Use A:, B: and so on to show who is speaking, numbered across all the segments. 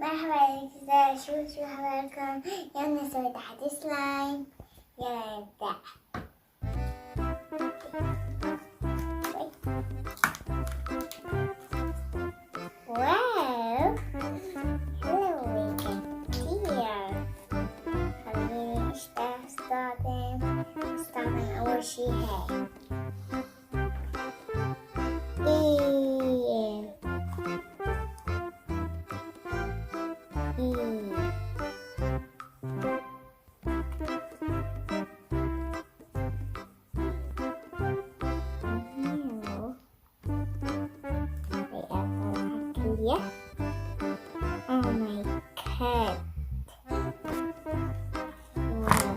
A: مرحبا يا شو حبايبكم. يلا نسوي تحدي سلايم. يلا نبدأ. واو حلوة كتير. خليني استخدم أول شي هاي. Oh my cat. Wow.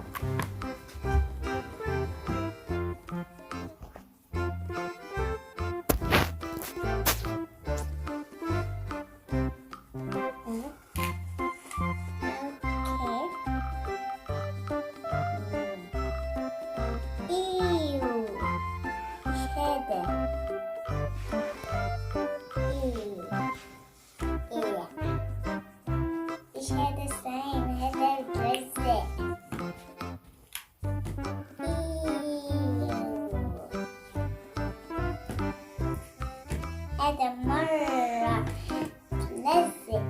A: إيش هذا السلايم؟ هذا الرزق. هذا مرة لذيذ.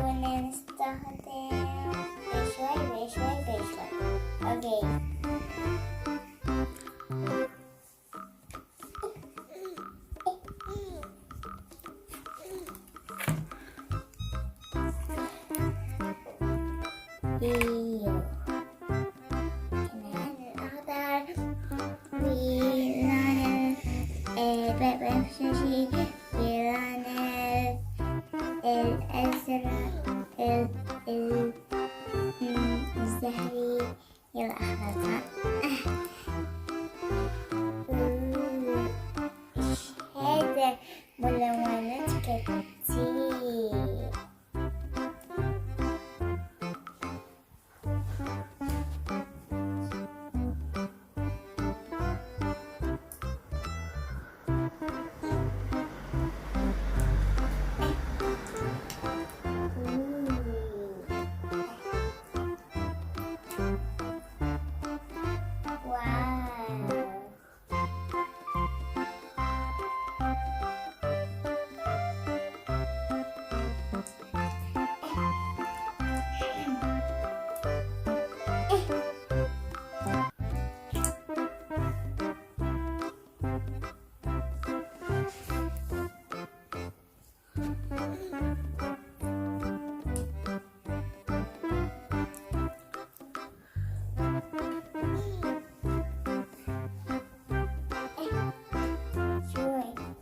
A: ونستخدم بشوي. اوكي. كمان الأخضر ولون البنفسجي ولون الأزرق الزهري. يلا أخضر. إيش هذا ملونات كتير.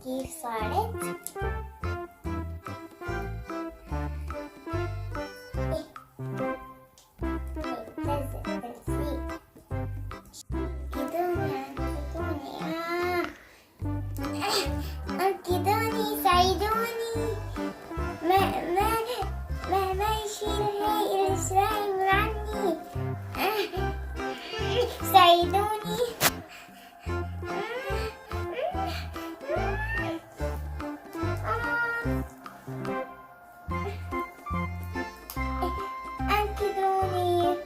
A: كيف صارت؟ أنقذوني ساعدوني. ما يشيل هاي السلايم عني. ساعدوني. أنقذوني.